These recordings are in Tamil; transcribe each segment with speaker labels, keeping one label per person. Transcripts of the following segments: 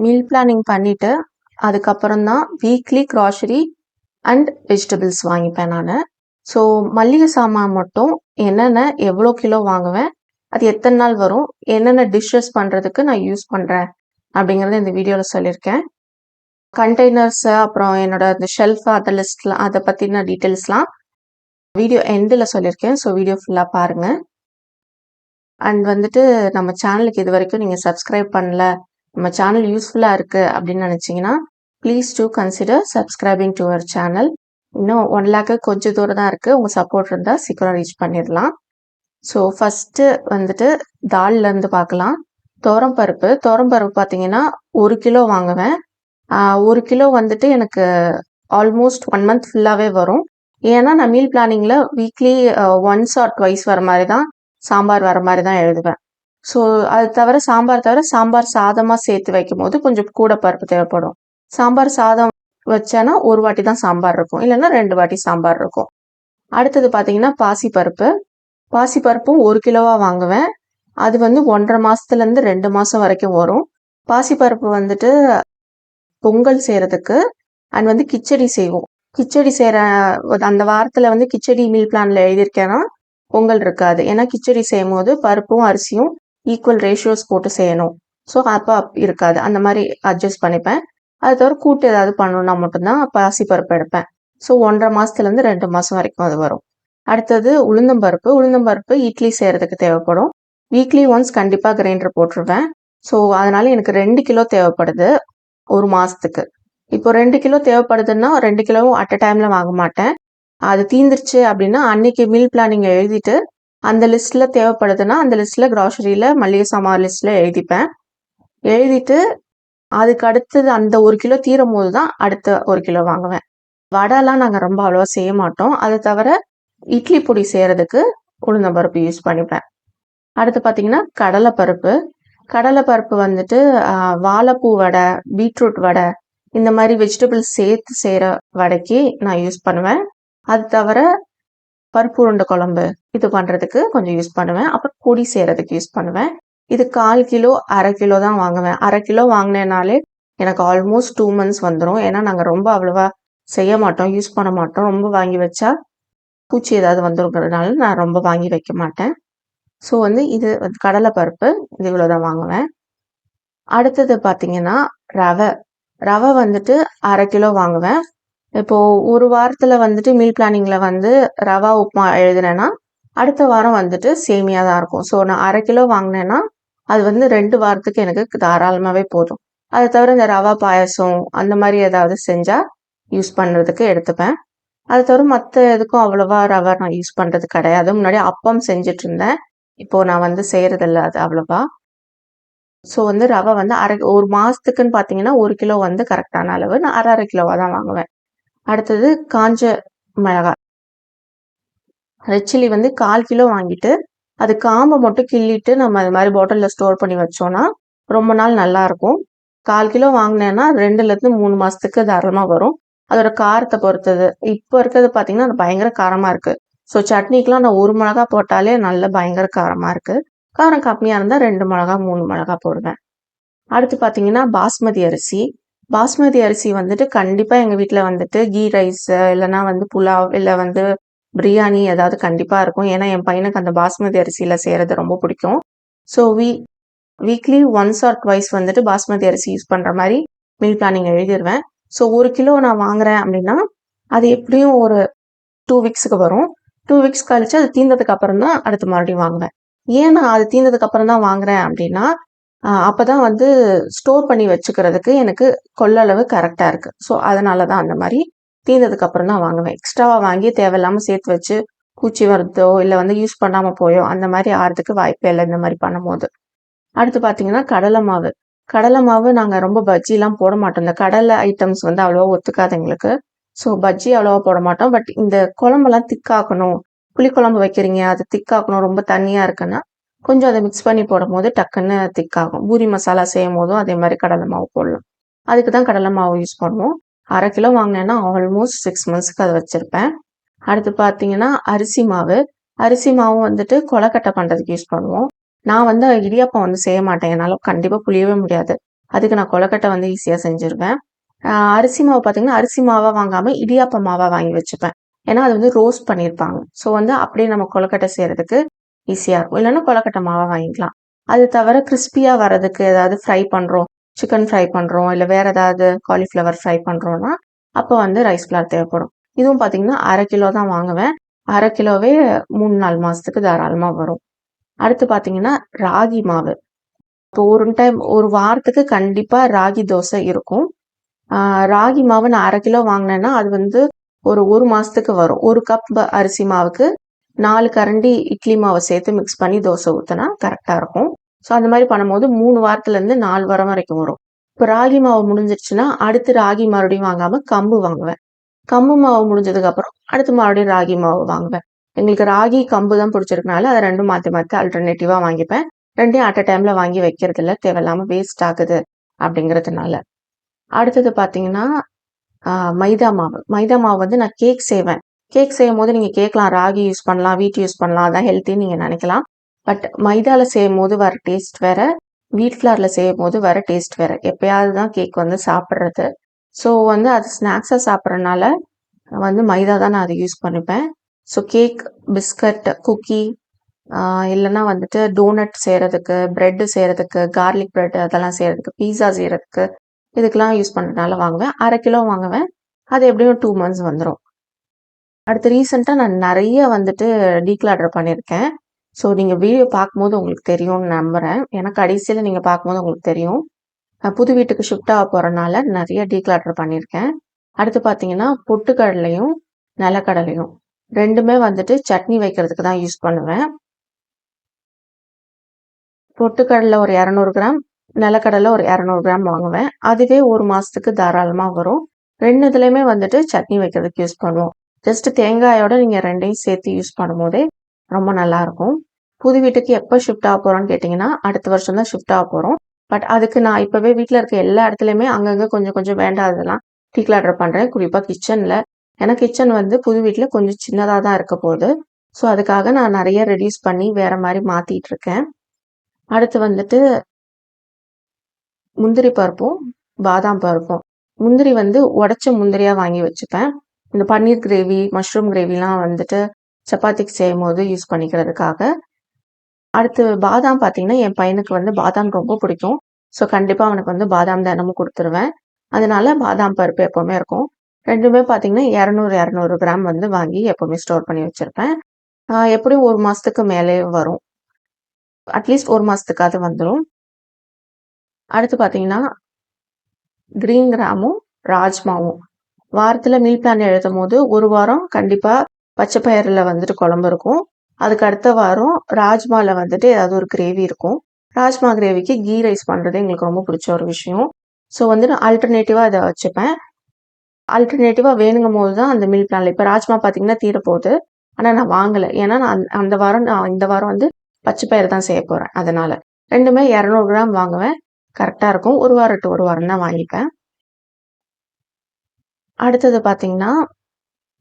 Speaker 1: மீல் பிளானிங் பண்ணிவிட்டு அதுக்கப்புறம் தான் வீக்லி க்ராசரி அண்ட் வெஜிடபிள்ஸ் வாங்கிப்பேன் நான். ஸோ மல்லிகை சாமான் மட்டும் என்னென்ன எவ்வளோ கிலோ வாங்குவேன், அது எத்தனை நாள் வரும், என்னென்ன டிஷ்ஷஸ் பண்ணுறதுக்கு நான் யூஸ் பண்ணுறேன் அப்படிங்கிறத இந்த வீடியோவில் சொல்லியிருக்கேன். கண்டெய்னர்ஸு அப்புறம் என்னோட இந்த ஷெல்ஃபு அந்த லிஸ்ட்லாம் அதை பற்றின டீட்டெயில்ஸ்லாம் வீடியோ எண்டில் சொல்லியிருக்கேன். ஸோ வீடியோ ஃபுல்லாக பாருங்கள். அண்ட் வந்துட்டு நம்ம சேனலுக்கு இது வரைக்கும் நீங்கள் சப்ஸ்கிரைப் பண்ணல, நம்ம சேனல் யூஸ்ஃபுல்லாக இருக்குது அப்படின்னு நினச்சிங்கன்னா please to consider subscribing to our channel. இன்னும் 1 lakh கொஞ்சம் தூரம் தான் இருக்குது. உங்கள் சப்போர்ட் இருந்தால் சீக்கிரம் ரீச் பண்ணிடலாம். ஸோ ஃபஸ்ட்டு வந்துட்டு தால்லேருந்து பார்க்கலாம். துவரம்பருப்பு பார்த்தீங்கன்னா 1 கிலோ வாங்குவேன். 1 கிலோ வந்துட்டு எனக்கு ஆல்மோஸ்ட் 1 month ஃபுல்லாகவே வரும். ஏன்னா நான் மீல் பிளானிங்கில் வீக்லி ஒன்ஸ் ஆர் ட்வைஸ் வர மாதிரி தான் சாம்பார் வர மாதிரி தான் எழுதுவேன். ஸோ அது தவிர சாம்பார் சாதமாக சேர்த்து வைக்கும் போது கொஞ்சம் கூட பருப்பு தேவைப்படும். சாம்பார் சாதம் வச்சேன்னா ஒரு வாட்டி தான் சாம்பார் இருக்கும், இல்லைன்னா 2 வாட்டி சாம்பார் இருக்கும். அடுத்தது பார்த்தீங்கன்னா பாசிப்பருப்பும் 1 கிலோவாக வாங்குவேன். அது வந்து 1.5 மாதத்துலேருந்து 2 மாதம் வரைக்கும் வரும். பாசிப்பருப்பு வந்துட்டு பொங்கல் செய்கிறதுக்கு அண்ட் வந்து கிச்சடி செய்வோம். கிச்சடி செய்கிற அந்த வாரத்தில் வந்து கிச்சடி மீல் பிளானில் எழுதியிருக்கேன்னா பொங்கல் இருக்காது. ஏன்னா கிச்சடி செய்யும் போது பருப்பும் அரிசியும் ஈக்குவல் ரேஷியோஸ் போட்டு செய்யணும். ஸோ அப்போ இருக்காது. அந்த மாதிரி அட்ஜஸ்ட் பண்ணிப்பேன். அது தவிர கூட்டு ஏதாவது பண்ணணுன்னா மட்டும்தான் பாசிப்பருப்பு எடுப்பேன். ஸோ 1.5 மாதத்துலேருந்து 2 மாதம் வரைக்கும் அது வரும். அடுத்தது உளுந்தம்பருப்பு இட்லி செய்கிறதுக்கு தேவைப்படும். வீக்லி ஒன்ஸ் கண்டிப்பாக கிரைண்டர் போட்டுருவேன். ஸோ அதனால் எனக்கு 2 கிலோ தேவைப்படுது ஒரு மாதத்துக்கு. இப்போ 2 கிலோ தேவைப்படுதுன்னா 2 கிலோவும் அட் அ டைமில் வாங்க மாட்டேன். அது தீந்துருச்சு அப்படின்னா அன்னைக்கு மீல் பிளானிங் எழுதிட்டு அந்த லிஸ்ட்டில் தேவைப்படுதுன்னா அந்த லிஸ்ட்டில் க்ராசரியில் மளிகை சாமான் லிஸ்ட்டில் எழுதிட்டு அதுக்கு அடுத்தது அந்த 1 கிலோ தீரும் போது தான் அடுத்த 1 கிலோ வாங்குவேன். வடைலாம் நாங்கள் ரொம்ப அவ்வளோவா செய்ய மாட்டோம். அது தவிர இட்லி பொடி செய்கிறதுக்கு உளுந்தம்பருப்பு யூஸ் பண்ணிப்பேன். அடுத்து பார்த்தீங்கன்னா கடலைப்பருப்பு வந்துட்டு வாழைப்பூ வடை, பீட்ரூட் வடை, இந்த மாதிரி வெஜிடபிள்ஸ் சேர்த்து செய்கிற வடைக்கு நான் யூஸ் பண்ணுவேன். அது தவிர பருப்பு உருண்டை குழம்பு இது பண்ணுறதுக்கு கொஞ்சம் யூஸ் பண்ணுவேன். அப்புறம் பொடி செய்கிறதுக்கு யூஸ் பண்ணுவேன். இது 1/4 கிலோ 1/2 கிலோ தான் வாங்குவேன். 1/2 கிலோ வாங்கினேனாலே எனக்கு ஆல்மோஸ்ட் 2 months வந்துடும். ஏன்னா நாங்கள் ரொம்ப அவ்வளோவா செய்ய மாட்டோம், யூஸ் பண்ண மாட்டோம். ரொம்ப வாங்கி வச்சா பூச்சி ஏதாவது வந்துருங்கிறதுனால நான் ரொம்ப வாங்கி வைக்க மாட்டேன். ஸோ வந்து இது கடலைப்பருப்பு இது இவ்வளோ தான் வாங்குவேன். அடுத்தது பார்த்தீங்கன்னா ரவை வந்துட்டு 1/2 கிலோ வாங்குவேன். இப்போது ஒரு வாரத்தில் வந்துட்டு மீல் பிளானிங்கில் வந்து ரவா உப்புமா எழுதுனேன்னா அடுத்த வாரம் வந்துட்டு சேமியா தான் இருக்கும். ஸோ நான் 1/2 கிலோ வாங்கினேன்னா அது வந்து 2 வாரத்துக்கு எனக்கு தாராளமாகவே போதும். அதை தவிர இந்த ரவா பாயசம் அந்த மாதிரி ஏதாவது செஞ்சால் யூஸ் பண்ணுறதுக்கு எடுத்துப்பேன். அது தவிர மற்ற எதுக்கும் அவ்வளோவா ரவை நான் யூஸ் பண்ணுறது கிடையாது. முன்னாடி அப்பம் செஞ்சுட்டு இருந்தேன். இப்போது நான் வந்து செய்கிறதில்ல அது அவ்வளோவா. ஸோ வந்து ரவை வந்து ஒரு மாதத்துக்குன்னு பார்த்தீங்கன்னா 1 கிலோ வந்து கரெக்டான அளவு. நான் 1/2 கிலோவாக தான் வாங்குவேன். அடுத்தது காஞ்ச மிளகாய் ரெட் சில்லி வந்து 1/4 கிலோ வாங்கிட்டு அது காம்பை மட்டும் கிள்ளிட்டு நம்ம அது மாதிரி பாட்டிலில் ஸ்டோர் பண்ணி வச்சோன்னா ரொம்ப நாள் நல்லாயிருக்கும். 1/4 கிலோ வாங்கினேன்னா 2லேருந்து 3 மாதத்துக்கு தாராளமாக வரும். அதோட காரத்தை பொறுத்தது. இப்போ இருக்கிறது பார்த்தீங்கன்னா அது பயங்கர காரமாக இருக்குது. ஸோ சட்னிக்கெலாம் நான் 1 மிளகா போட்டாலே நல்ல பயங்கர காரமாக இருக்குது. காரம் கம்மியாக இருந்தால் 2 மிளகா 3 மிளகா போடுவேன். அடுத்து பார்த்தீங்கன்னா பாஸ்மதி அரிசி வந்துட்டு கண்டிப்பாக எங்கள் வீட்டில் வந்துட்டு கீ ரைஸு இல்லைனா வந்து புலாவ் இல்லை வந்து பிரியாணி ஏதாவது கண்டிப்பாக இருக்கும். ஏன்னா என் பையனுக்கு அந்த பாஸ்மதி அரிசியில் செய்கிறது ரொம்ப பிடிக்கும். So weekly once or twice வந்துட்டு பாஸ்மதி அரிசி யூஸ் பண்ணுற மாதிரி மீல் பிளானிங் எழுதிடுவேன். ஸோ 1 கிலோ நான் வாங்குறேன் அப்படின்னா அது எப்படியும் ஒரு 2 வீக்ஸுக்கு வரும். 2 வீக்ஸ் கழிச்சு அது தீர்ந்ததுக்கு அப்புறம் தான் அடுத்து மறுபடியும் வாங்குவேன். ஏன் நான் அது தீர்ந்ததுக்கு அப்புறம் தான் வாங்குறேன் அப்படின்னா அப்போ தான் வந்து ஸ்டோர் பண்ணி வச்சுக்கிறதுக்கு எனக்கு கொள்ளளவு கரெக்டாக இருக்குது. ஸோ அதனால தான் அந்த மாதிரி தீர்ந்ததுக்கு அப்புறம் தான் வாங்குவேன். எக்ஸ்ட்ராவாக வாங்கி தேவையில்லாமல் சேர்த்து வச்சு பூச்சி வருதோ இல்லை வந்து யூஸ் பண்ணாமல் போயோ அந்த மாதிரி ஆகிறதுக்கு வாய்ப்பே இல்லை இந்த மாதிரி பண்ணும்போது. அடுத்து பார்த்தீங்கன்னா கடலை மாவு நாங்கள் ரொம்ப பஜ்ஜிலாம் போட மாட்டோம். இந்த கடலை ஐட்டம்ஸ் வந்து அவ்வளோவா ஒத்துக்காது எங்களுக்கு. ஸோ பஜ்ஜி அவ்வளோவா போட மாட்டோம். பட் இந்த குழம்பெல்லாம் திக்காக்கணும், புளிக்குழம்பு வைக்கிறீங்க அது திக்காக்கணும், ரொம்ப தண்ணியாக இருக்குன்னா கொஞ்சம் அதை மிக்ஸ் பண்ணி போடும் போது டக்குன்னு திக்காகும். பூரி மசாலா செய்யும் போதும் அதே மாதிரி கடலை மாவு போடலாம். அதுக்கு தான் கடலை மாவு யூஸ் பண்ணுவோம். 1/2 கிலோ வாங்கினேன்னா ஆல்மோஸ்ட் 6 monthsக்கு அதை வச்சுருப்பேன். அடுத்து பார்த்தீங்கன்னா அரிசி மாவு வந்துட்டு கொலக்கட்டை பண்ணுறதுக்கு யூஸ் பண்ணுவோம். நான் வந்து இடியாப்பம் வந்து செய்ய மாட்டேன். என்னால் கண்டிப்பாக புளியவே முடியாது. அதுக்கு நான் கொழுக்கட்டை வந்து ஈஸியாக செஞ்சுருவேன். அரிசி மாவு பார்த்தீங்கன்னா அரிசி மாவாக வாங்காமல் இடியாப்ப மாவாக வாங்கி வச்சுப்பேன். ஏன்னா அது வந்து ரோஸ்ட் பண்ணியிருப்பாங்க. ஸோ வந்து அப்படியே நம்ம கொழுக்கட்டை செய்கிறதுக்கு ஈஸியாக இருக்கும். இல்லைன்னா கொழுக்கட்டை மாவாக வாங்கிக்கலாம். அது தவிர கிறிஸ்பியாக வரதுக்கு ஏதாவது ஃப்ரை பண்ணுறோம், சிக்கன் ஃப்ரை பண்ணுறோம், இல்லை வேறு ஏதாவது காலிஃப்ளவர் ஃப்ரை பண்ணுறோன்னா அப்போ வந்து ரைஸ் ஃப்ளார் தேவைப்படும். இதுவும் பார்த்தீங்கன்னா 1/2 கிலோ தான் வாங்குவேன். 1/2 கிலோவே 3-4 மாதத்துக்கு தாராளமாக வரும். அடுத்து பார்த்தீங்கன்னா ராகி மாவு. இப்போ ஒரு டைம் ஒரு வாரத்துக்கு கண்டிப்பாக ராகி தோசை இருக்கும். ராகி மாவு நான் 1/2 கிலோ வாங்கினேன்னா அது வந்து ஒரு மாதத்துக்கு வரும். 1 கப் அரிசி மாவுக்கு 4 கரண்டி இட்லி மாவை சேர்த்து மிக்ஸ் பண்ணி தோசை ஊற்றினா கரெக்டாக இருக்கும். ஸோ அந்த மாதிரி பண்ணும்போது 3 வாரத்துலேருந்து 4 வாரம் வரைக்கும் வரும். இப்போ ராகி மாவு முடிஞ்சிருச்சுன்னா அடுத்து ராகி மறுபடியும் வாங்காமல் கம்பு வாங்குவேன். கம்பு மாவு முடிஞ்சதுக்கப்புறம் அடுத்து மறுபடியும் ராகி மாவு வாங்குவேன். எங்களுக்கு ராகி கம்பு தான் பிடிச்சிருக்கனால அதை ரெண்டும் மாற்றி மாற்றி ஆல்டர்னேட்டிவாக வாங்கிப்பேன். ரெண்டையும் அட் அ டைமில் வாங்கி வைக்கிறதில்ல, தேவையில்லாமல் வேஸ்ட் ஆகுது அப்படிங்கிறதுனால. அடுத்தது பார்த்தீங்கன்னா மைதா மாவு. மைதா மாவு வந்து நான் கேக் செய்வேன். கேக் செய்யும் போது நீங்கள் கேட்கலாம் ராகி யூஸ் பண்ணலாம், வீட் யூஸ் பண்ணலாம், அதான் ஹெல்த்தின்னு நீங்கள் நினைக்கலாம். பட் மைதாவில் செய்யும் போது வர டேஸ்ட் வேறு, வீட் ஃப்ளாரில் செய்யும் போது வர டேஸ்ட் வேறு. எப்பயாவது தான் கேக் வந்து சாப்பிட்றது. ஸோ வந்து அது ஸ்நாக்ஸாக சாப்பிட்றதுனால வந்து மைதா தான் நான் அதை யூஸ் பண்ணிப்பேன். ஸோ கேக், பிஸ்கட், குக்கி இல்லைன்னா வந்துட்டு டோனட் செய்கிறதுக்கு, ப்ரெட்டு செய்கிறதுக்கு, கார்லிக் ப்ரெட் அதெல்லாம் செய்கிறதுக்கு, பீஸா செய்கிறதுக்கு இதுக்கெல்லாம் யூஸ் பண்ணுறதுனால வாங்குவேன். 1/2 கிலோ வாங்குவேன். அது எப்படியும் 2 மந்த்ஸ் வந்துடும். அடுத்து ரீசெண்டாக நான் நிறைய வந்துட்டு டீக்ளாட்டர் பண்ணியிருக்கேன். ஸோ நீங்கள் வீடியோ பார்க்கும்போது உங்களுக்கு தெரியும்னு நம்புகிறேன். ஏன்னா கடைசியில் நீங்கள் பார்க்கும்போது உங்களுக்கு தெரியும். புது வீட்டுக்கு ஷிஃப்ட் ஆக போகிறனால நிறைய டீக்ளாட்டர் பண்ணியிருக்கேன். அடுத்து பார்த்தீங்கன்னா பொட்டுக்கடலையும் நிலக்கடலையும் ரெண்டுமே வந்துட்டு சட்னி வைக்கிறதுக்கு தான் யூஸ் பண்ணுவேன். பொட்டுக்கடலை ஒரு 200 கிராம், நிலக்கடலை ஒரு 200 கிராம் வாங்குவேன். அதுவே 1 மாதத்துக்கு தாராளமாக வரும். 2 இதுலையுமே வந்துட்டு சட்னி வைக்கிறதுக்கு யூஸ் பண்ணுவோம். ஜஸ்ட் தேங்காயோட நீங்கள் ரெண்டையும் சேர்த்து யூஸ் பண்ணும்போதே ரொம்ப நல்லாயிருக்கும். புது வீட்டுக்கு எப்போ ஷிஃப்ட் ஆக போகிறோன்னு கேட்டிங்கன்னா அடுத்த வருஷம் தான் ஷிஃப்ட் ஆக போகிறோம். பட் அதுக்கு நான் இப்போவே வீட்டில் இருக்க எல்லா இடத்துலையுமே அங்கங்கே கொஞ்சம் கொஞ்சம் வேண்டாததெல்லாம் டீக்ளாட்டர் பண்ணுறேன். குறிப்பாக கிச்சனில். ஏன்னா கிச்சன் வந்து புது வீட்டில் கொஞ்சம் சின்னதாக தான் இருக்க போகுது. ஸோ அதுக்காக நான் நிறைய ரெடியூஸ் பண்ணி வேறு மாதிரி மாற்றிட்டு இருக்கேன். அடுத்து வந்துட்டு முந்திரி பருப்பும் பாதாம் பருப்பும். முந்திரி வந்து உடச்ச முந்திரியாக வாங்கி வச்சுப்பேன். இந்த பன்னீர் கிரேவி, மஷ்ரூம் கிரேவிலாம் வந்துட்டு சப்பாத்திக்கு செய்யும் போது யூஸ் பண்ணிக்கிறதுக்காக. அடுத்து பாதாம் பார்த்தீங்கன்னா என் பையனுக்கு வந்து பாதாம் ரொம்ப பிடிக்கும். ஸோ கண்டிப்பாக அவனுக்கு வந்து பாதாம் தினமும் கொடுத்துருவேன். அதனால பாதாம் பருப்பு எப்போவுமே இருக்கும். ரெண்டுமே பார்த்தீங்கன்னா 200 கிராம் வந்து வாங்கி எப்போவுமே ஸ்டோர் பண்ணி வச்சுருப்பேன். எப்படியும் 1 மாதத்துக்கு மேலே வரும். அட்லீஸ்ட் 1 மாதத்துக்காவது வந்துடும். அடுத்து பார்த்தீங்கன்னா கிரீன் கிராமும் ராஜ்மாவும். வாரத்தில் மீல் பிளான் எழுதும் போது ஒரு வாரம் கண்டிப்பாக பச்சை பயிரில் வந்துட்டு குழம்பு இருக்கும். அதுக்கு அடுத்த வாரம் ராஜ்மாவில் வந்துட்டு ஏதாவது ஒரு கிரேவி இருக்கும். ராஜ்மா கிரேவிக்கு கீ ரைஸ் பண்ணுறது எங்களுக்கு ரொம்ப பிடிச்ச ஒரு விஷயம். ஸோ வந்து நான் ஆல்டர்னேட்டிவாக இதை வச்சுப்பேன். ஆல்டர்னேட்டிவாக வேணுங்கும் போது தான் அந்த மீல் பிளானில் இப்போ ராஜ்மா பார்த்தீங்கன்னா தீரப்போகுது. ஆனால் நான் வாங்கலை. ஏன்னா நான் இந்த வாரம் வந்து பச்சை பயிர் தான் செய்ய போகிறேன். அதனால் ரெண்டுமே 200 கிராம் வாங்குவேன். கரெக்டாக இருக்கும். ஒரு வாரம் டு ஒரு வாரம் தான் வாங்கிப்பேன். அடுத்தது பார்த்தீங்கன்னா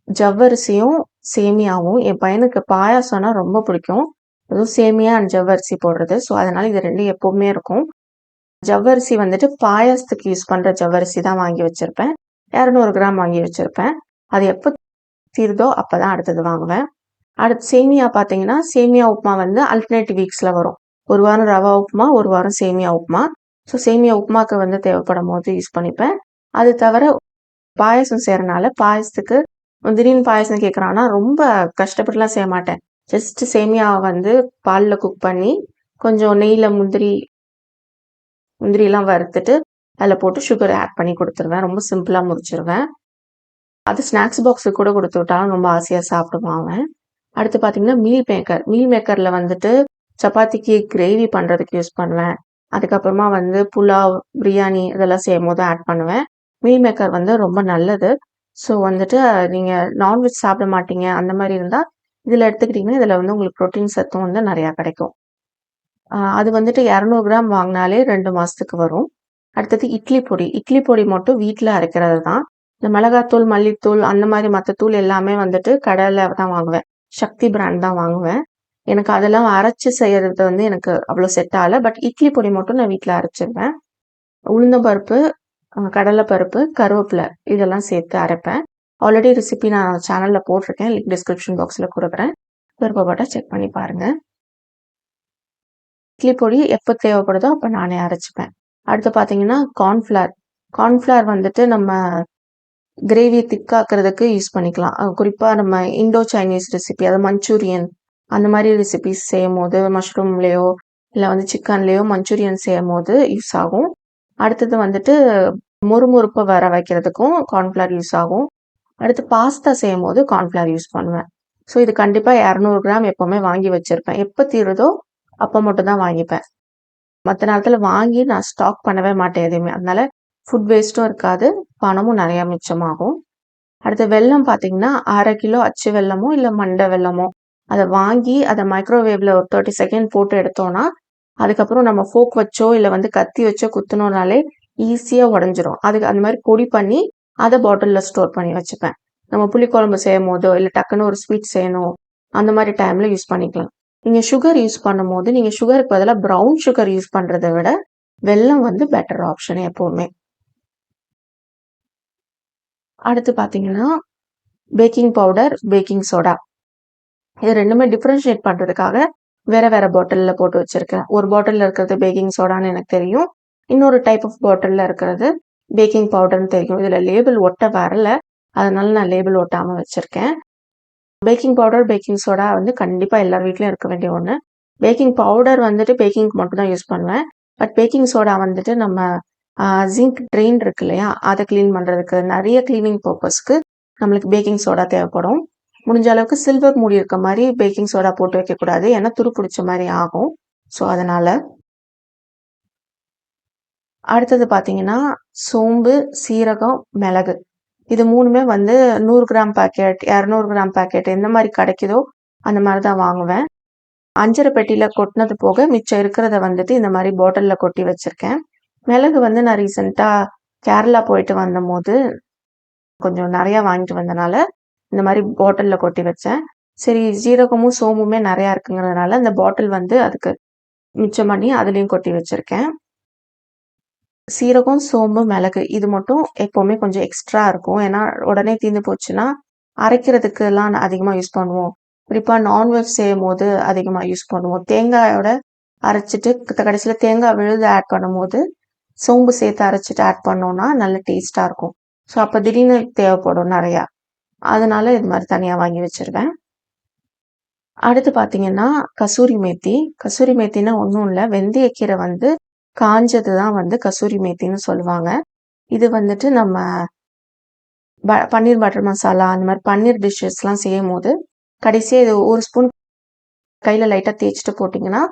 Speaker 1: ஜவ்வரிசியும் சேமியாவும். என் பையனுக்கு பாயாசம்னா ரொம்ப பிடிக்கும். அதுவும் சேமியா அண்ட் ஜவ்வரிசி போடுறது. ஸோ அதனால் இது ரெண்டும் எப்போவுமே இருக்கும். ஜவ்வரிசி வந்துட்டு பாயாசத்துக்கு யூஸ் பண்ணுற ஜவ்வரிசி தான் வாங்கி வச்சுருப்பேன். 200 கிராம் வாங்கி வச்சுருப்பேன். அது எப்போ தீருதோ அப்போ தான் அடுத்தது வாங்குவேன். அடுத்து சேமியா பார்த்தீங்கன்னா சேமியா உப்புமா வந்து அல்டர்னேட்டிவ் வீக்ஸில் வரும். ஒரு வாரம் ரவா உப்புமா, ஒரு வாரம் சேமியா உப்புமா. ஸோ சேமியா உப்புமாவுக்கு வந்து தேவைப்படும் போது யூஸ் பண்ணிப்பேன். அது தவிர பாயசம் செய்கிறனால பாயசத்துக்கு திடீர்னு பாயசம் கேட்குறான்னா ரொம்ப கஷ்டப்பட்டுலாம் செய்ய மாட்டேன். ஜஸ்ட் சேமியாவை வந்து பாலில் குக் பண்ணி கொஞ்சம் நெய்யில் முந்திரியெல்லாம் வறுத்துட்டு அதில் போட்டு சுகர் ஆட் பண்ணி கொடுத்துருவேன். ரொம்ப சிம்பிளாக முடிச்சிருவேன். அது ஸ்நாக்ஸ் பாக்ஸுக்கு கூட கொடுத்து விட்டாலும் ரொம்ப ஆசையாக சாப்பிடுவான் அவன். அடுத்து பார்த்தீங்கன்னா மீல் மேக்கரில் வந்துட்டு சப்பாத்திக்கு கிரேவி பண்ணுறதுக்கு யூஸ் பண்ணுவேன். அதுக்கப்புறமா வந்து புலாவ், பிரியாணி இதெல்லாம் செய்யும் போது ஆட் பண்ணுவேன். மீல் மேக்கர் வந்து ரொம்ப நல்லது. ஸோ வந்துட்டு நீங்கள் நான்வெஜ் சாப்பிட மாட்டீங்க அந்த மாதிரி இருந்தால் இதில் எடுத்துக்கிட்டிங்கன்னா இதில் வந்து உங்களுக்கு ப்ரோட்டீன் சத்தும் வந்து நிறையா கிடைக்கும். அது வந்துட்டு 200 கிராம் வாங்கினாலே 2 மாதத்துக்கு வரும். அடுத்தது இட்லி பொடி மட்டும் வீட்டில் அரைக்கிறது தான். இந்த மிளகாத்தூள், மல்லித்தூள் அந்த மாதிரி மற்ற தூள் எல்லாமே வந்துட்டு கடையில் தான் வாங்குவேன். சக்தி பிராண்ட் தான் வாங்குவேன். எனக்கு அதெல்லாம் அரைச்சி செய்கிறது வந்து எனக்கு அவ்வளோ செட் ஆகலை. பட் இட்லி பொடி மட்டும் நான் வீட்டில் அரைச்சிருவேன். உளுந்தம்பருப்பு, கடலைப்பருப்பு, கருவேப்பிலை இதெல்லாம் சேர்த்து அரைப்பேன். ஆல்ரெடி ரெசிபி நான் சேனலில் போட்டிருக்கேன். லிங்க் டிஸ்கிரிப்ஷன் பாக்ஸில் கொடுக்குறேன். விருப்பப்பட்டா செக் பண்ணி பாருங்க. இட்லி பொடி எப்போ தேவைப்படுதோ அப்போ நானே அரைச்சிப்பேன். அடுத்து பார்த்தீங்கன்னா கார்ன்ஃப்ளவர் வந்துட்டு நம்ம கிரேவியை திக்காக்குறதுக்கு யூஸ் பண்ணிக்கலாம். குறிப்பாக நம்ம இண்டோ சைனீஸ் ரெசிபி, அதாவது மஞ்சூரியன் அந்த மாதிரி ரெசிபிஸ் செய்யும் போது மஷ்ரூம்லேயோ இல்லை வந்து சிக்கன்லேயோ மஞ்சூரியன் செய்யும் போது யூஸ் ஆகும். அடுத்தது வந்துட்டு முறுமுறுப்பை வர வைக்கிறதுக்கும் கார்ன்ஃப்ளவர் யூஸ் ஆகும். அடுத்து பாஸ்தா செய்யும் போது கார்ன்ஃப்ளவர் யூஸ் பண்ணுவேன். ஸோ இது கண்டிப்பாக 200 கிராம் எப்போவுமே வாங்கி வச்சுருப்பேன். எப்போ தீருதோ அப்போ மட்டும் தான் வாங்கிப்பேன். மற்ற நேரத்தில் வாங்கி நான் ஸ்டாக் பண்ணவே மாட்டேன் எதுவுமே. அதனால ஃபுட் வேஸ்ட்டும் இருக்காது, பணமும் நிறையா மிச்சமாகும். அடுத்து வெல்லம் பார்த்தீங்கன்னா 1/2 கிலோ அச்சு வெல்லமோ இல்லை மண்டை வெல்லமோ அதை வாங்கி அதை மைக்ரோவேவில் ஒரு 30 செகண்ட் போட்டு எடுத்தோன்னா அதுக்கப்புறம் நம்ம ஃபோக் வச்சோ இல்லை வந்து கத்தி வச்சோ குத்துனோனாலே ஈஸியாக உடஞ்சிரும். அதுக்கு அந்த மாதிரி பொடி பண்ணி அதை பாட்டிலில் ஸ்டோர் பண்ணி வச்சுப்பேன். நம்ம புளிக்குழம்பு செய்யும் போதோ இல்லை டக்குன்னு ஒரு ஸ்வீட் செய்யணும் அந்த மாதிரி டைமில் யூஸ் பண்ணிக்கலாம். நீங்கள் சுகர் யூஸ் பண்ணும் போது நீங்கள் சுகருக்கு பதிலாக ப்ரௌன் சுகர் யூஸ் பண்ணுறதை விட வெல்லம் வந்து பெட்டர் ஆப்ஷன் எப்போவுமே. அடுத்து பார்த்தீங்கன்னா பேக்கிங் பவுடர், பேக்கிங் சோடா இது ரெண்டுமே டிஃப்ரென்ஷியேட் பண்ணுறதுக்காக வேற வேற பாட்டிலில் போட்டு வச்சிருக்கேன். ஒரு பாட்டிலில் இருக்கிறது பேக்கிங் சோடான்னு எனக்கு தெரியும், இன்னொரு டைப் ஆஃப் பாட்டிலில் இருக்கிறது பேக்கிங் பவுடர்னு தெரியும். இதில் லேபிள் ஒட்ட வரல, அதனால நான் லேபிள் ஒட்டாமல் வச்சுருக்கேன். பேக்கிங் பவுடர், பேக்கிங் சோடா வந்து கண்டிப்பாக எல்லார் வீட்லையும் இருக்க வேண்டிய ஒன்று. பேக்கிங் பவுடர் வந்துட்டு பேக்கிங்க்கு மட்டும் தான் யூஸ் பண்ணுவேன். பட் பேக்கிங் சோடா வந்துட்டு நம்ம ஜிங்க் ட்ரெயின் இருக்கு இல்லையா, அதை க்ளீன் பண்ணுறதுக்கு நிறைய க்ளீனிங் பர்பஸ்க்கு நம்மளுக்கு பேக்கிங் சோடா தேவைப்படும். முடிஞ்ச அளவுக்கு சில்வர் மூடி இருக்க மாதிரி பேக்கிங் சோடா போட்டு வைக்கக்கூடாது, ஏன்னா துரு பிடிச்ச மாதிரி ஆகும். ஸோ அதனால அடுத்தது பார்த்தீங்கன்னா சோம்பு, சீரகம், மிளகு இது மூணுமே வந்து 100 கிராம் பேக்கெட், 200 கிராம் பேக்கெட் எந்த மாதிரி கிடைக்குதோ அந்த மாதிரி தான் வாங்குவேன். அஞ்சரை பெட்டியில் கொட்டினது போக மிச்சம் இருக்கிறத வந்துட்டு இந்த மாதிரி பாட்டிலில் கொட்டி வச்சுருக்கேன். மிளகு வந்து நான் ரீசெண்டாக கேரளா போயிட்டு வந்தபோது கொஞ்சம் நிறையா வாங்கிட்டு வந்தனால இந்த மாதிரி பாட்டிலில் கொட்டி வச்சேன். சரி, ஜீரகமும் சோம்புமே நிறையா இருக்குங்கிறதுனால இந்த பாட்டில் வந்து அதுக்கு மிச்சம் பண்ணி அதுலேயும் கொட்டி வச்சுருக்கேன். சீரகம், சோம்பு, மிளகு இது மட்டும் எப்போவுமே கொஞ்சம் எக்ஸ்ட்ரா இருக்கும், ஏன்னா உடனே தீர்ந்து போச்சுன்னா அரைக்கிறதுக்கெல்லாம் அதிகமாக யூஸ் பண்ணுவோம். குறிப்பாக நான்வெஜ் செய்யும் போது அதிகமாக யூஸ் பண்ணுவோம். தேங்காயோட அரைச்சிட்டு கடைசியில் தேங்காய் விழுது ஆட் பண்ணும் போது சோம்பு சேர்த்து அரைச்சிட்டு ஆட் பண்ணோன்னா நல்ல டேஸ்ட்டாக இருக்கும். ஸோ அப்போ திடீர்னு தேவைப்படும் நிறையா, அதனால இது மாதிரி தனியாக வாங்கி வச்சுருவேன். அடுத்து பார்த்தீங்கன்னா கசூரி மேத்தி. கசூரி மேத்தின்னா ஒன்றும் இல்லை, வெந்தயக்கீரை வந்து காஞ்சது தான் வந்து கசூரி மேத்தின்னு சொல்லுவாங்க. இது வந்துட்டு நம்ம பன்னீர் பட்டர் மசாலா அந்த மாதிரி பன்னீர் டிஷ்ஷஸ்லாம் செய்யும் போது கடைசியாக இது ஒரு ஸ்பூன் கையில் லைட்டாக தேய்ச்சிட்டு போட்டிங்கன்னா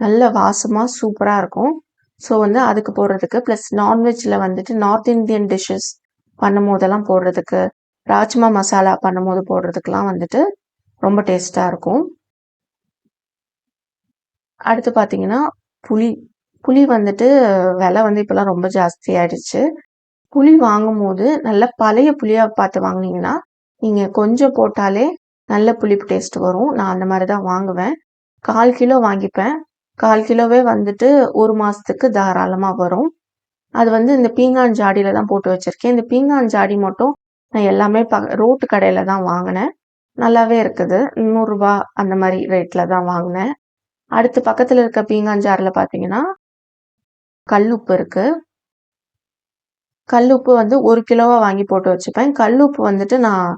Speaker 1: நல்ல வாசமாக சூப்பராக இருக்கும். ஸோ வந்து அதுக்கு போடுறதுக்கு, ப்ளஸ் நான்வெஜ்ஜில் வந்துட்டு நார்த் இந்தியன் டிஷ்ஷஸ் பண்ணும் போதெல்லாம் போடுறதுக்கு, ராஜ்மா மசாலா பண்ணும் போது போடுறதுக்கெலாம் வந்துட்டு ரொம்ப டேஸ்ட்டாக இருக்கும். அடுத்து பார்த்தீங்கன்னா புளி வந்துட்டு விலை வந்து இப்போலாம் ரொம்ப ஜாஸ்தி ஆயிடுச்சு. புளி வாங்கும் போது நல்ல பழைய புளியாக பார்த்து வாங்கினீங்கன்னா நீங்கள் கொஞ்சம் போட்டாலே நல்ல புளிப்பு டேஸ்ட் வரும். நான் அந்த மாதிரி தான் வாங்குவேன். 1/4 கிலோ வாங்கிப்பேன். 1/4 கிலோவே வந்துட்டு 1 மாதத்துக்கு தாராளமாக வரும். அது வந்து இந்த பீங்கான் ஜாடியில் தான் போட்டு வச்சுருக்கேன். இந்த பீங்கான் ஜாடி மட்டும் நான் எல்லாமே ரோட்டு கடையில் தான் வாங்கினேன். நல்லாவே இருக்குது. 100 ரூபா அந்த மாதிரி ரேட்டில் தான் வாங்கினேன். அடுத்து பக்கத்தில் இருக்க பீங்கான் ஜாரில் பார்த்தீங்கன்னா கல்லுப்பு இருக்குது. கல்லுப்பு வந்து 1 கிலோவாக வாங்கி போட்டு வச்சுப்பேன். கல்லுப்பு வந்துட்டு நான்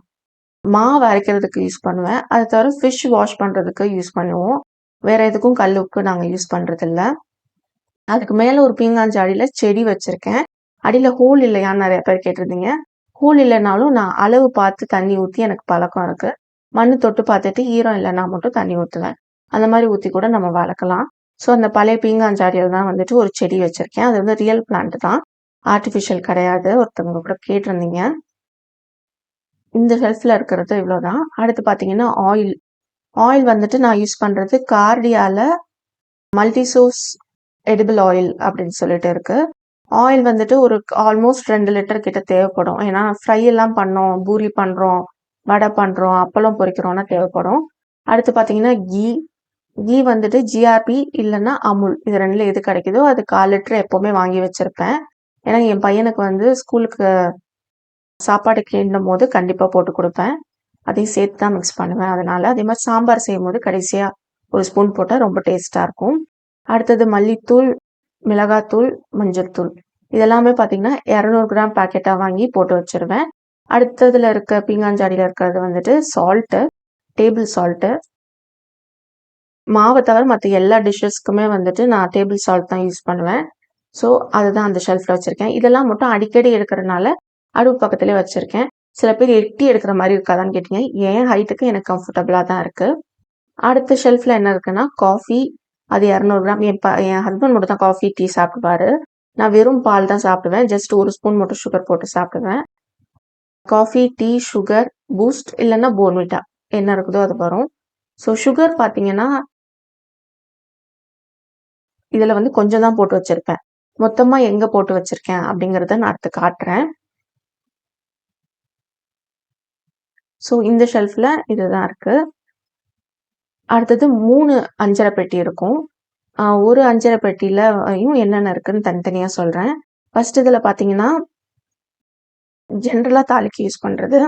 Speaker 1: மாவு அரைக்கிறதுக்கு யூஸ் பண்ணுவேன். அது தவிர ஃபிஷ் வாஷ் பண்ணுறதுக்கு யூஸ் பண்ணுவோம். வேறு எதுக்கும் கல்லுப்பு நாங்கள் யூஸ் பண்ணுறதில்ல. அதுக்கு மேலே ஒரு பீங்கான் ஜாடியில் செடி வச்சுருக்கேன். அடியில் ஹோல் இல்லையான்னு நிறைய பேர் கேட்டிருந்தீங்க. ஹோல் இல்லைனாலும் நான் அளவு பார்த்து தண்ணி ஊற்றி எனக்கு பழக்கம் இருக்குது. மண் தொட்டு பார்த்துட்டு ஈரம் இல்லைன்னா மட்டும் தண்ணி ஊற்றுவேன். அந்த மாதிரி ஊற்றி கூட நம்ம வளர்க்கலாம். ஸோ அந்த பழைய பீங்கான் ஜாடியில் தான் வந்துட்டு ஒரு செடி வச்சுருக்கேன். அது வந்து ரியல் பிளான்ட் தான், ஆர்டிஃபிஷியல் கிடையாது. ஒருத்தவங்க கூட கேட்டிருந்தீங்க. இந்த ஷெல்ஃபில் இருக்கிறது இவ்வளோதான். அடுத்து பார்த்தீங்கன்னா ஆயில் வந்துட்டு நான் யூஸ் பண்ணுறது கார்டியாவில் மல்டிசோர்ஸ் எடிபிள் ஆயில் அப்படின்னு சொல்லிட்டு இருக்குது. ஆயில் வந்துட்டு ஒரு ஆல்மோஸ்ட் 2 லிட்டர் கிட்ட தேவைப்படும். ஏன்னா ஃப்ரை எல்லாம் பண்ணோம், பூரி பண்ணுறோம், வடை பண்ணுறோம், அப்பளம் பொரிக்கிறோன்னா தேவைப்படும். அடுத்து பார்த்தீங்கன்னா கீ வந்துட்டு ஜிஆர்பி இல்லைன்னா அமுல் இது ரெண்டில் எது கிடைக்குதோ அது 1/4 லிட்டர் எப்போவுமே வாங்கி வச்சுருப்பேன். ஏன்னா என் பையனுக்கு வந்து ஸ்கூலுக்கு சாப்பாடு கிண்டும் போது கண்டிப்பாக போட்டு கொடுப்பேன். அதையும் சேர்த்து தான் மிக்ஸ் பண்ணுவேன். அதனால அதே மாதிரி சாம்பார் செய்யும்போது கடைசியாக ஒரு ஸ்பூன் போட்டால் ரொம்ப டேஸ்ட்டாக இருக்கும். அடுத்தது மல்லித்தூள், மிளகாத்தூள், மஞ்சள்தூள் இதெல்லாமே பார்த்தீங்கன்னா 200 கிராம் பேக்கெட்டாக வாங்கி போட்டு வச்சிருவேன். அடுத்ததுல இருக்க பீங்காஞ்சாடியில் இருக்கிறது வந்துட்டு சால்ட்டு, டேபிள் சால்ட்டு. மாவை தவிர மற்ற எல்லா டிஷ்ஷஸ்க்குமே வந்துட்டு நான் டேபிள் சால்ட் தான் யூஸ் பண்ணுவேன். ஸோ அதுதான் அந்த ஷெல்ஃபில் வச்சுருக்கேன். இதெல்லாம் மட்டும் அடிக்கடி எடுக்கிறதுனால அடுப்பு பக்கத்துலேயே வச்சுருக்கேன். சில பேர் எட்டி எடுக்கிற மாதிரி இருக்காதான்னு கேட்டிங்க. என் ஹைட்டுக்கு எனக்கு கம்ஃபர்டபுளாக தான் இருக்குது. அடுத்த ஷெல்ஃபில் என்ன இருக்குன்னா காஃபி, அது 200 கிராம். என் ஹஸ்பண்ட் மட்டும் தான் காஃபி, டீ சாப்பிடுவாரு. நான் வெறும் பால் தான் சாப்பிடுவேன். ஜஸ்ட் ஒரு ஸ்பூன் மட்டும் சுகர் போட்டு சாப்பிடுவேன். காஃபி, டீ, சுகர், பூஸ்ட் இல்லைன்னா போர்ன்விட்டா என்ன இருக்குதோ அது வரும். ஸோ சுகர் பார்த்தீங்கன்னா இதில் வந்து கொஞ்சம் தான் போட்டு வச்சுருப்பேன். மொத்தமாக எங்கே போட்டு வச்சுருக்கேன் அப்படிங்கிறத நான் அடுத்து காட்டுறேன். ஸோ இந்த ஷெல்ஃபில் இதுதான் இருக்குது. அடுத்தது 3 அஞ்சரை பெட்டி இருக்கும். ஒரு அஞ்சரை பெட்டியிலையும் என்னென்ன இருக்குன்னு தனித்தனியாக சொல்கிறேன். ஃபர்ஸ்ட் இதில் பார்த்தீங்கன்னா ஜென்ரலாக தாளிக்கு யூஸ் பண்ணுறது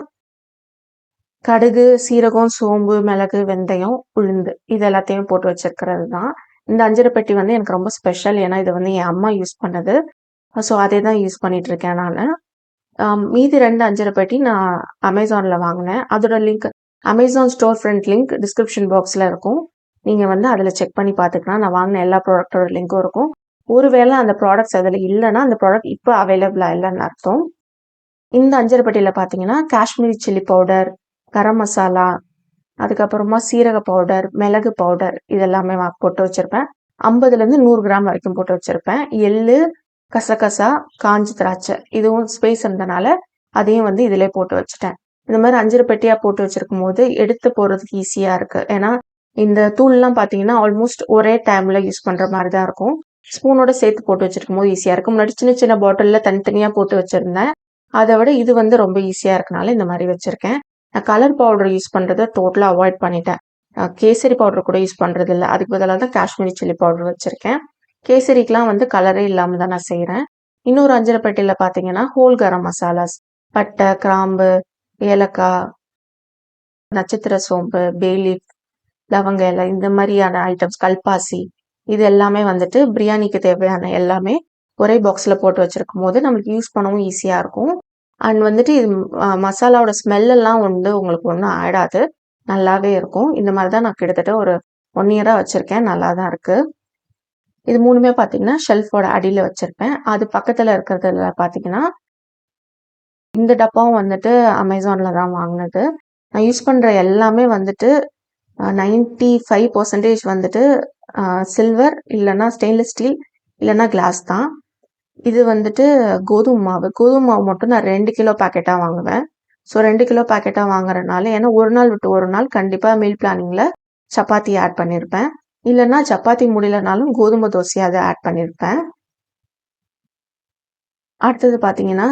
Speaker 1: கடுகு, சீரகம், சோம்பு, மிளகு, வெந்தயம், உளுந்து இது எல்லாத்தையும் போட்டு வச்சிருக்கிறது தான். இந்த அஞ்சரை பெட்டி வந்து எனக்கு ரொம்ப ஸ்பெஷல். ஏன்னா இது வந்து என் அம்மா யூஸ் பண்ணது. ஸோ அதே தான் யூஸ் பண்ணிட்டு இருக்கேன் நான். மீதி 2 அஞ்சரை பெட்டி நான் அமேசானில் வாங்கினேன். அதோட link Amazon store front link description பாக்ஸில் இருக்கும். நீங்கள் வந்து அதில் செக் பண்ணி பார்த்துக்கலாம். நான் வாங்கின எல்லா ப்ராடக்டோட லிங்க்கும் இருக்கும். ஒருவேளை அந்த ப்ராடக்ட்ஸ் அதில் இல்லைன்னா அந்த ப்ராடக்ட் இப்போ அவைலபிளாக இல்லைன்னு அர்த்தம். இந்த அஞ்சரை பெட்டியில் பார்த்தீங்கன்னா காஷ்மீரி சில்லி பவுடர், கரம் மசாலா, அதுக்கப்புறமா சீரக பவுடர், மிளகு பவுடர் இதெல்லாமே போட்டு வச்சுருப்பேன். 50லேருந்து 100 கிராம் வரைக்கும் போட்டு வச்சுருப்பேன். எள்ளு, கசகசா, காஞ்சி திராட்சை இதுவும் ஸ்பேஸ் இருந்தனால அதையும் வந்து இதிலே போட்டு வச்சுட்டேன். இந்த மாதிரி அஞ்சரை பெட்டியாக போட்டு வச்சிருக்கும் போது எடுத்து போகிறதுக்கு ஈஸியாக இருக்குது. ஏன்னா இந்த தூள்லாம் பார்த்தீங்கன்னா ஆல்மோஸ்ட் ஒரே டைமில் யூஸ் பண்ணுற மாதிரி தான் இருக்கும். ஸ்பூனோட சேர்த்து போட்டு வச்சிருக்கும் போது ஈஸியாக இருக்கும். முன்னாடி சின்ன சின்ன பாட்டிலில் தனித்தனியாக போட்டு வச்சுருந்தேன். அதை விட இது வந்து ரொம்ப ஈஸியாக இருக்கனால இந்த மாதிரி வச்சுருக்கேன். நான் கலர் பவுடர் யூஸ் பண்ணுறதை டோட்டலாக அவாய்ட் பண்ணிட்டேன். கேசரி பவுடர் கூட யூஸ் பண்ணுறது இல்லை. அதுக்கு பதிலாக தான் காஷ்மீரி சில்லி பவுடர் வச்சுருக்கேன். கேசரிக்கெலாம் வந்து கலரே இல்லாமல் தான் நான் செய்கிறேன். இன்னொரு அஞ்சரை பெட்டியில் பார்த்தீங்கன்னா ஹோல் கரம் மசாலாஸ், பட்டை, கிராம்பு, ஏலக்காய், நட்சத்திர சோம்பு, பேலீஃப், லவங்க இலை இந்த மாதிரியான ஐட்டம்ஸ், கல்பாசி இது எல்லாமே வந்துட்டு பிரியாணிக்கு தேவையான எல்லாமே ஒரே பாக்ஸில் போட்டு வச்சுருக்கும் போது நம்மளுக்கு யூஸ் பண்ணவும் ஈஸியாக இருக்கும். அண்ட் வந்துட்டு இது மசாலாவோட ஸ்மெல்லெல்லாம் வந்து உங்களுக்கு ஒன்றும் ஆடாது, நல்லாவே இருக்கும். இந்த மாதிரி தான் நான் கிட்டத்தட்ட ஒரு 1 இயராக வச்சுருக்கேன். நல்லா தான் இருக்குது. இது 3மே பார்த்தீங்கன்னா ஷெல்ஃபோட அடியில் வச்சுருப்பேன். அது பக்கத்தில் இருக்கிறதுல பார்த்தீங்கன்னா இந்த டப்பாவும் வந்துட்டு அமேசானில் தான் வாங்கினது. நான் யூஸ் பண்ணுற எல்லாமே வந்துட்டு 95% வந்துட்டு சில்வர் இல்லைன்னா ஸ்டெயின்லெஸ் ஸ்டீல் இல்லைன்னா கிளாஸ் தான். இது வந்துட்டு கோதுமை மாவு மட்டும் நான் 2 கிலோ பேக்கெட்டாக வாங்குவேன். ஸோ 2 கிலோ பேக்கெட்டாக வாங்குறதுனால ஏன்னா ஒரு நாள் விட்டு ஒரு நாள் கண்டிப்பாக மீல் பிளானிங்கில் சப்பாத்தி ஆட் பண்ணியிருப்பேன். இல்லைன்னா சப்பாத்தி முடியலனாலும் கோதுமை தோசையை அதை ஆட் பண்ணியிருப்பேன். அடுத்தது பார்த்தீங்கன்னா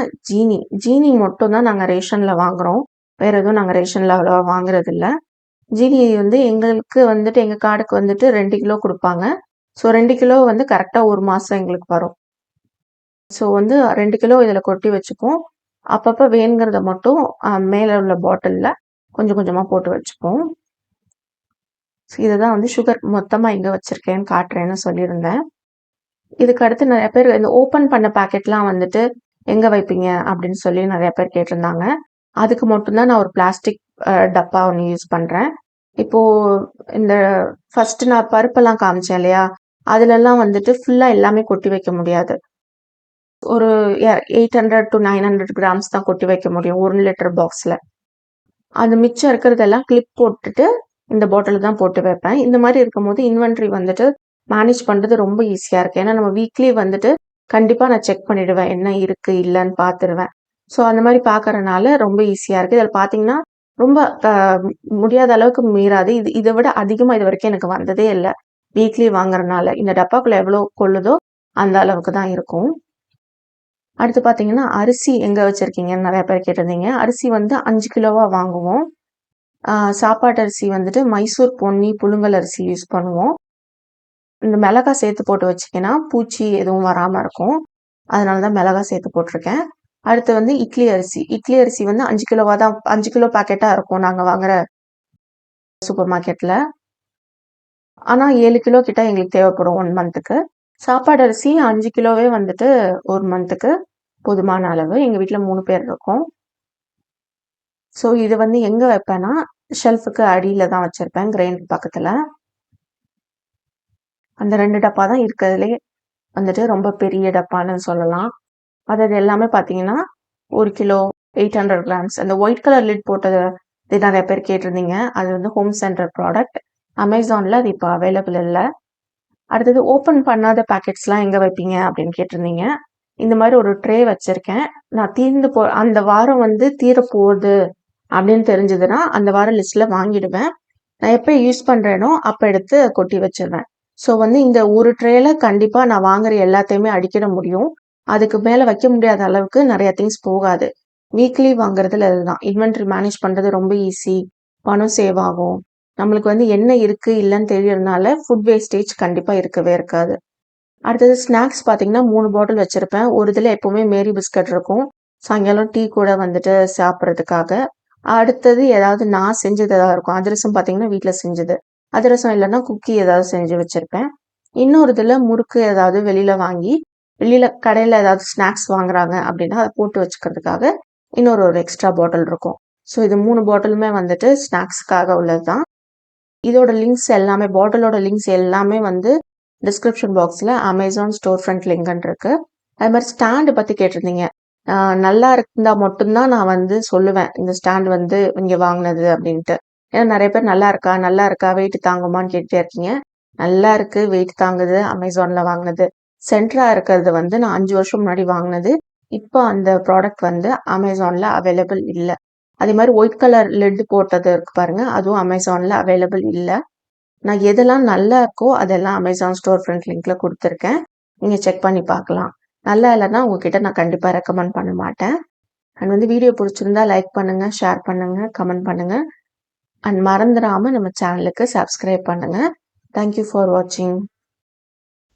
Speaker 1: ஜீனி மட்டும் தான் நாங்கள் ரேஷனில் வாங்குகிறோம். வேறு எதுவும் நாங்கள் ரேஷனில் அவ்வளோவா வாங்குறது இல்லை. ஜீனி வந்து எங்களுக்கு வந்துட்டு எங்கள் கார்டுக்கு வந்துட்டு 2 கிலோ கொடுப்பாங்க. ஸோ 2 கிலோ வந்து கரெக்டாக 1 மாதம் எங்களுக்கு வரும். ஸோ வந்து 2 கிலோ இதில் கொட்டி வச்சுப்போம். அப்பப்போ வேணுங்கிறத மட்டும் மேலே உள்ள பாட்டிலில் கொஞ்சம் கொஞ்சமாக போட்டு வச்சுப்போம். ஸோ இதை தான் வந்து சுகர் மொத்தமாக எங்கே வச்சுருக்கேன்னு காட்டுறேன்னு சொல்லியிருந்தேன். இதுக்கு அடுத்து நிறைய பேர் இந்த ஓப்பன் பண்ண பேக்கெட்லாம் வந்துட்டு எங்கே வைப்பீங்க அப்படின்னு சொல்லி நிறைய பேர் கேட்டிருந்தாங்க. அதுக்கு மட்டும்தான் நான் ஒரு பிளாஸ்டிக் டப்பா ஒன்று யூஸ் பண்ணுறேன். இப்போது இந்த ஃபஸ்ட்டு நான் பருப்பெல்லாம் காமிச்சேன் இல்லையா, அதுலெல்லாம் வந்துட்டு ஃபுல்லாக எல்லாமே கொட்டி வைக்க முடியாது. ஒரு 800 to 900 கிராம்ஸ் தான் கொட்டி வைக்க முடியும் 1 லிட்டர் பாக்ஸில். அது மிச்சம் இருக்கிறதெல்லாம் கிளிப் போட்டுட்டு இந்த பாட்டில் தான் போட்டு வைப்பேன். இந்த மாதிரி இருக்கும்போது இன்வென்ட்ரி வந்துட்டு மேனேஜ் பண்ணுறது ரொம்ப ஈஸியாக இருக்குது. ஏன்னா நம்ம வீக்லி வந்துட்டு கண்டிப்பாக நான் செக் பண்ணிவிடுவேன் என்ன இருக்குது இல்லைன்னு பார்த்துருவேன். ஸோ அந்த மாதிரி பார்க்கறனால ரொம்ப ஈஸியாக இருக்குது. இதில் பார்த்தீங்கன்னா ரொம்ப முடியாத அளவுக்கு மீறாது. இதை விட அதிகமாக இது வரைக்கும் எனக்கு வந்ததே இல்லை. வீக்லி வாங்குறதுனால இந்த டப்பாக்குள்ளே எவ்வளோ கொள்ளுதோ அந்த அளவுக்கு தான் இருக்கும். அடுத்து பார்த்தீங்கன்னா அரிசி எங்கே வச்சுருக்கீங்கன்னு நிறைய பேர் கேட்டிருந்தீங்க. அரிசி வந்து 5 கிலோவாக வாங்குவோம். சாப்பாட்டு அரிசி வந்துட்டு மைசூர் பொன்னி புழுங்கல் அரிசி யூஸ் பண்ணுவோம். இந்த மிளகாய் சேர்த்து போட்டு வச்சிங்கன்னா பூச்சி எதுவும் வராமல் இருக்கும். அதனால தான் மிளகாய் சேர்த்து போட்டிருக்கேன். அடுத்து வந்து இட்லி அரிசி. இட்லி அரிசி வந்து 5 கிலோவா தான் 5 கிலோ பாக்கெட்டா இருக்கும் நாங்க வாங்குற சூப்பர் மார்க்கெட்ல. ஆனா 7 கிலோ கிட்ட எங்களுக்கு தேவைப்படும் 1 மந்த்துக்கு. சாப்பாடு அரிசி 5 கிலோவே வந்துட்டு 1 மந்த்துக்கு போதுமான அளவு. எங்க வீட்ல 3 பேர் இருக்கோம். ஸோ இது வந்து எங்க வைப்பேன்னா, ஷெல்ஃபுக்கு அடியில தான் வச்சிருப்பேன் கிரைண்டர் பக்கத்துல. அந்த 2 டப்பா தான் இருக்கிறதுலே வந்துட்டு ரொம்ப பெரிய டப்பான்னு சொல்லலாம். அது எல்லாமே பார்த்தீங்கன்னா 1 கிலோ 800 கிராம்ஸ். அந்த ஒயிட் கலர் லிட் போட்டது இது நிறைய பேர் கேட்டிருந்தீங்க. அது வந்து ஹோம் சென்டர் ப்ராடக்ட். அமேசான்ல அது இப்போ அவைலபிள் இல்ல. அடுத்தது ஓப்பன் பண்ணாத பேக்கெட்ஸ்லாம் எங்க வைப்பீங்க அப்படின்னு கேட்டிருந்தீங்க. இந்த மாதிரி ஒரு ட்ரே வச்சிருக்கேன். நான் அந்த வாரம் வந்து தீரப்போகுது அப்படின்னு தெரிஞ்சதுன்னா அந்த வாரம் லிஸ்ட்ல வாங்கிடுவேன். நான் எப்போ யூஸ் பண்றேனோ அப்போ எடுத்து கொட்டி வச்சிருவேன். ஸோ வந்து இந்த ஒரு ட்ரேல கண்டிப்பா நான் வாங்குற எல்லாத்தையுமே அடிக்கிட முடியும். அதுக்கு மேல வைக்க முடியாத அளவுக்கு நிறைய திங்ஸ் போகாது. வீக்லி வாங்குறதுல அதுதான். இன்வென்டரி மேனேஜ் பண்றது ரொம்ப ஈஸி. பணம் சேவ் ஆகும். நம்மளுக்கு வந்து என்ன இருக்கு இல்லைன்னு தெரியறதுனால ஃபுட் வேஸ்டேஜ் கண்டிப்பா இருக்கவே இருக்காது. அடுத்தது ஸ்நாக்ஸ் பார்த்தீங்கன்னா 3 பாட்டில் வச்சிருப்பேன். ஒரு இதில் எப்பவுமே மேரி பிஸ்கட் இருக்கும். சாயங்காலம் டீ கூட வந்துட்டு சாப்பிட்றதுக்காக. அடுத்தது ஏதாவது நான் செஞ்சது ஏதாவது இருக்கும். அதிரசம் பார்த்தீங்கன்னா வீட்டில் செஞ்சது. அதிரசம் இல்லைன்னா குக்கி ஏதாவது செஞ்சு வச்சிருப்பேன். இன்னொரு இதில் முறுக்கு ஏதாவது வெளியில கடையில் ஏதாவது ஸ்நாக்ஸ் வாங்குறாங்க அப்படின்னா அதை போட்டு வச்சுக்கிறதுக்காக ஒரு எக்ஸ்ட்ரா பாட்டில் இருக்கும். ஸோ இது 3 பாட்டிலுமே வந்துட்டு ஸ்நாக்ஸ்க்காக உள்ளது தான். இதோட லிங்க்ஸ் எல்லாமே பாட்டிலோட லிங்க்ஸ் எல்லாமே வந்து டிஸ்கிரிப்ஷன் பாக்ஸில் அமேசான் ஸ்டோர் ஃப்ரண்ட் லிங்க்னு இருக்கு. அது மாதிரி ஸ்டாண்டு பற்றி கேட்டிருந்தீங்க. நல்லா இருந்தா மட்டும்தான் நான் வந்து சொல்லுவேன் இந்த ஸ்டாண்ட் வந்து இங்கே வாங்கினது அப்படின்ட்டு. ஏன்னா நிறைய பேர் நல்லா இருக்கா வெயிட் தாங்குமான்னு கேட்டுட்டே இருக்கீங்க. நல்லா இருக்கு, வெயிட் தாங்குது, அமேசான்ல வாங்கினது. சென்ட்ரா இருக்கிறது வந்து நான் 5 வருஷம் முன்னாடி வாங்கினது. இப்போ அந்த ப்ராடக்ட் வந்து அமேசான்ல அவைலபிள் இல்லை. அதே மாதிரி ஒயிட் கலர் லெட் போட்டது இருக்கு பாருங்க, அதுவும் அமேசான்ல அவைலபிள் இல்லை. நான் எதெல்லாம் நல்லா இருக்கோ அதெல்லாம் அமேசான் ஸ்டோர் ஃப்ரண்ட் லிங்க்ல கொடுத்துருக்கேன். நீங்க செக் பண்ணி பார்க்கலாம். நல்லா இல்லைன்னா உங்ககிட்ட நான் கண்டிப்பா ரெக்கமெண்ட் பண்ண மாட்டேன். அண்ட் வந்து வீடியோ பிடிச்சிருந்தா லைக் பண்ணுங்க, ஷேர் பண்ணுங்க, கமெண்ட் பண்ணுங்க. அண்ட் மறந்துடாம நம்ம சேனலுக்கு சப்ஸ்கிரைப் பண்ணுங்க. தேங்க்யூ ஃபார் வாட்சிங்.